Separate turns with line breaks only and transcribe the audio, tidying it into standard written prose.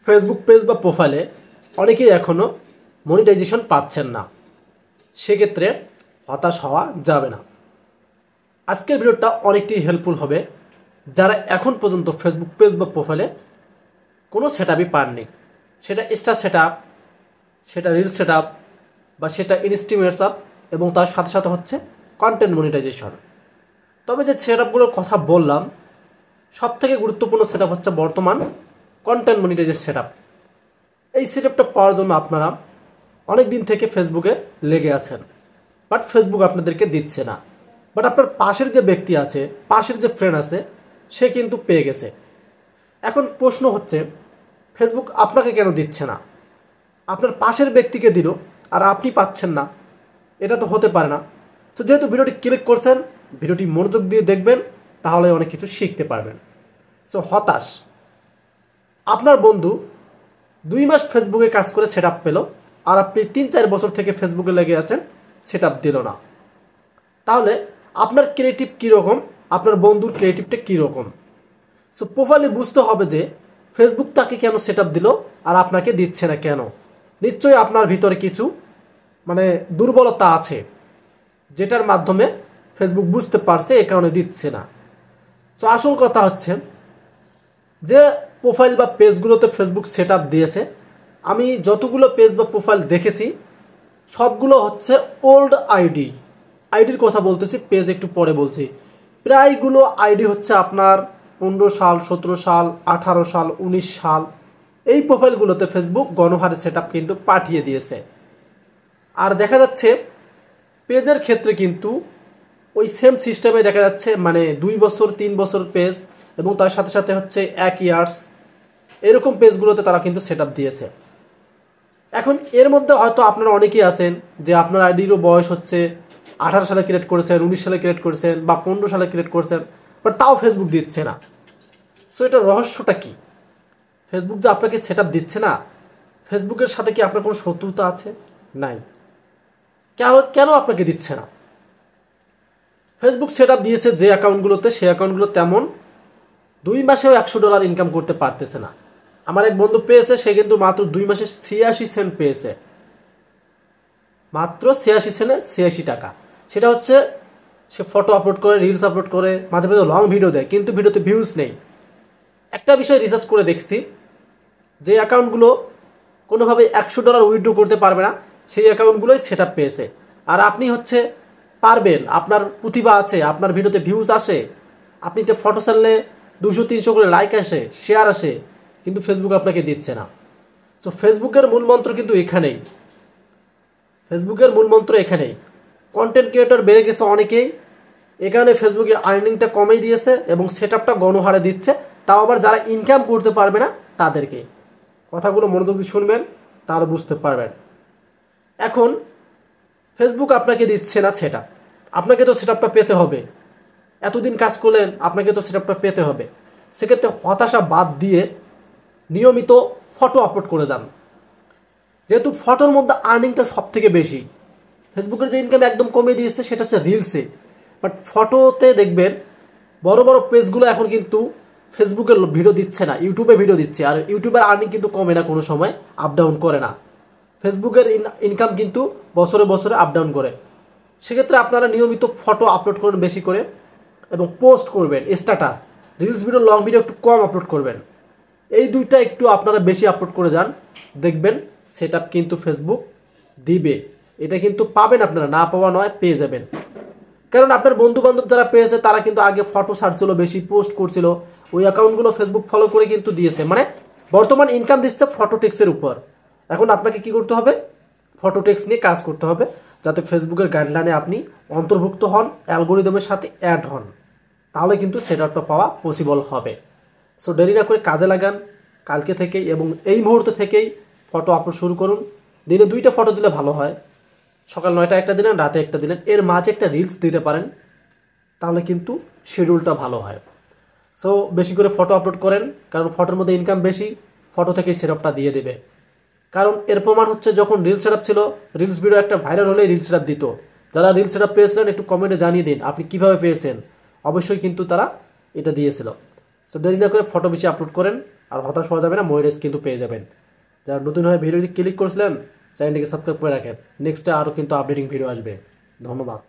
Facebook page বা প্রোফাইলে অনেকেই এখনও মনিটাইজেশন পাচ্ছেন না, সেক্ষেত্রে হতাশ হওয়া যাবে না। আজকের ভিডিওটা অনেকটাই হেল্পফুল হবে যারা এখন পর্যন্ত ফেসবুক পেজ বা প্রোফাইলে কোনো সেটআপই পাননি, সেটা স্টার সেটআপ, সেটা রিল সেটআপ বা সেটা ইনস্টিমেট আপ এবং তার সাথে সাথে হচ্ছে কন্টেন্ট মনিটাইজেশন। তবে যে সেটআপগুলোর কথা বললাম, সবথেকে গুরুত্বপূর্ণ সেটআপ হচ্ছে বর্তমান কন্টেন্ট মনিটাইজেশন সেটআপ। এই সেটআপটা পাওয়ার জন্য আপনারা অনেক দিন থেকে ফেসবুকে লেগে আছেন, বাট ফেসবুক আপনাদেরকে দিচ্ছে না। বাট আপনার পাশের যে ব্যক্তি আছে, পাশের যে ফ্রেন্ড আছে, সে কিন্তু পেয়ে গেছে। এখন প্রশ্ন হচ্ছে ফেসবুক আপনাকে কেন দিচ্ছে না? আপনার পাশের ব্যক্তিকে দিল আর আপনি পাচ্ছেন না, এটা তো হতে পারে না। তো যেহেতু ভিডিওটি ক্লিক করছেন, ভিডিওটি মনোযোগ দিয়ে দেখবেন, তাহলে অনেক কিছু শিখতে পারবেন। সো হতাশ, আপনার বন্ধু 2 মাস ফেসবুকে কাজ করে সেটআপ পেল আর আপনি 3-4 বছর থেকে ফেসবুকে লেগে আছেন, সেটআপ দিল না। তাহলে আপনার ক্রিয়েটিভ কীরকম, আপনার বন্ধুর ক্রিয়েটিভটা কীরকম? সো প্রোফাইলে বুঝতে হবে যে ফেসবুক তাকে কেন সেটআপ দিল আর আপনাকে দিচ্ছে না কেন। নিশ্চয়ই আপনার ভিতরে কিছু দুর্বলতা আছে, যেটার মাধ্যমে ফেসবুক বুঝতে পারছে এ কারণে দিচ্ছে না। তো আসল কথা হচ্ছে যে প্রোফাইল বা পেজগুলোতে ফেসবুক সেটআপ দিয়েছে, আমি যতগুলো পেজ বা প্রোফাইল দেখেছি সবগুলো হচ্ছে ওল্ড আইডির কথা বলতেছি, পেজ একটু পরে বলছি। প্রায়গুলো আইডি হচ্ছে আপনার 15 সাল, 17 সাল, 18 সাল, 19 সাল। এই প্রোফাইলগুলোতে ফেসবুক গণহারে সেটআপ কিন্তু পাঠিয়ে দিয়েছে। আর দেখা যাচ্ছে পেজের ক্ষেত্রে কিন্তু ওই সেম সিস্টেমে দেখা যাচ্ছে 2 বছর 3 বছর পেজ এবং তার সাথে সাথে হচ্ছে 1 ইয়ার্স, এরকম পেজগুলোতে তারা কিন্তু সেটআপ দিয়েছে। এখন এর মধ্যে হয়তো আপনারা অনেকেই আছেন যে আপনার আইডিরও বয়স হচ্ছে 18 সালে ক্রিয়েট করেছেন, 19 সালে ক্রিয়েট করেছেন বা 15 সালে ক্রিয়েট করেছেন, বাট তাও ফেসবুক দিচ্ছে না। সো এটা রহস্যটা কি? ফেসবুক যে আপনাকে সেটআপ দিচ্ছে না, ফেসবুকের সাথে কি আপনার কোনো শত্রুতা আছে? নাই। কেন আপনাকে দিচ্ছে না? ফেসবুক সেটআপ দিয়েছে যে অ্যাকাউন্টগুলোতে, সেই অ্যাকাউন্টগুলো তেমন 2 মাসেও $100 ইনকাম করতে পারতেছে না। আমার এক বন্ধু পেয়েছে, সে কিন্তু মাত্র 2 মাসে 86 সেন্ট পেয়েছে, মাত্র 86 সেন্টে 86 টাকা। সেটা হচ্ছে সে ফটো আপলোড করে, রিলস আপলোড করে, মাঝে মাঝে লং ভিডিও দেয়, কিন্তু ভিডিওতে ভিউজ নেই। একটা বিষয় রিসার্চ করে দেখছি, যে অ্যাকাউন্টগুলো কোনোভাবে $100 উইথড্র করতে পারবে না, সেই অ্যাকাউন্টগুলোই সেটআপ পেয়েছে। আর আপনি হচ্ছে পারবেন, আপনার প্রতিভা আছে, আপনার ভিডিওতে ভিউজ আসে, আপনি একটা ফটো ছাড়লে 200-300 করে লাইক আসে, শেয়ার আসে, কিন্তু ফেসবুক আপনাকে দিচ্ছে না। সো ফেসবুকের মূল মন্ত্র কিন্তু এখানেই, কন্টেন্ট ক্রিয়েটর বেড়ে গেছে অনেকেই, এখানে ফেসবুকে আর্নিংটা কমেই দিয়েছে এবং সেটআপটা গণহারে দিচ্ছে, তাও আবার যারা ইনকাম করতে পারবে না তাদেরকে। কথাগুলো মনোযোগ দিয়ে শুনবেন, তাহলে বুঝতে পারবেন। এখন ফেসবুক আপনাকে দিচ্ছে না সেটআপ, আপনাকে তো সেটআপটা পেতে হবে। এতদিন কাজ করলেন, আপনাকে তো সেটআপটা পেতে হবে। সেক্ষেত্রে হতাশা বাদ দিয়ে নিয়মিত ফটো আপলোড করে যান, যেহেতু ফটোর মধ্যে আর্নিংটা সব থেকে বেশি। ফেসবুকের যে ইনকাম একদম কমে দিয়েছে সেটা হচ্ছে রিলসে, বাট ফটোতে দেখবেন বড় বড় পেজগুলো এখন কিন্তু ফেসবুকের ভিডিও দিচ্ছে না, ইউটিউবে ভিডিও দিচ্ছে। আর ইউটিউবের আর্নিং কিন্তু কমে না, কোনো সময় আপ ডাউন করে না। ফেসবুকের ইনকাম কিন্তু বছরে বছরে আপ ডাউন করে। সেক্ষেত্রে আপনারা নিয়মিত ফটো আপলোড করবেন বেশি করে এবং পোস্ট করবেন, status, reels video, long video একটু কম আপলোড করবেন। এই দুইটা একটু আপনারা বেশি আপলোড করে যান, দেখবেন সেটআপ কিন্তু ফেসবুক দিবে। এটা কিন্তু পাবেন, আপনারা না পাওয়া নয়, পেয়ে যাবেন। কারণ আপনার বন্ধু বান্ধব যারা পেয়েছে তারা কিন্তু আগে ফটো ছাড়ছিল, বেশি পোস্ট করছিল, ওই অ্যাকাউন্টগুলো ফেসবুক ফলো করে কিন্তু দিয়েছে। বর্তমান ইনকাম দিচ্ছে ফটো টেক্সের উপর। এখন আপনাকে কি করতে হবে? ফটো টেক্স নিয়ে কাজ করতে হবে, যাতে ফেসবুকের গাইডলাইনে আপনি অন্তর্ভুক্ত হন, অ্যালগোরিদমের সাথে অ্যাড হন, তাহলে কিন্তু সেটআপটা পাওয়া পসিবল হবে। সো দেরি না করে কাজে লাগান, কালকে থেকেই এবং এই মুহূর্তে থেকেই ফটো আপলোড শুরু করুন। দিনে 2টা ফটো দিলে ভালো হয়, সকাল 9টায় একটা দিলেন, রাতে একটা দিলেন, এর মাঝে একটা রিলস দিতে পারেন, তাহলে কিন্তু শিডিউলটা ভালো হয়। সো বেশি করে ফটো আপলোড করেন, কারণ ফটোর মধ্যে ইনকাম বেশি, ফটো থেকেই সেটআপটা দিয়ে দেবে। কারণ এর প্রমাণ হচ্ছে যখন রিলস সেটআপ ছিল, রিলস ভিডিও একটা ভাইরাল হলে রিলস সেটআপ দিত। যারা রিলস সেটআপ পেয়েছিলেন একটু কমেন্টে জানিয়ে দিন আপনি কিভাবে পেয়েছেন, অবশ্যই কিন্তু তারা এটা দিয়েছিল। সো দেরি না করে ফটো বেশি আপলোড করেন, আর হতাশ হওয়া যাবে না, মনিটাইজ কিন্তু পেয়ে যাবেন। যারা নতুন হয়ে ভিডিওটি ক্লিক করেছিলেন চ্যানেলটিকে সাবস্ক্রাইব করে রাখেন, নেক্সটে আরও কিন্তু আপডেটিং ভিডিও আসবে। ধন্যবাদ।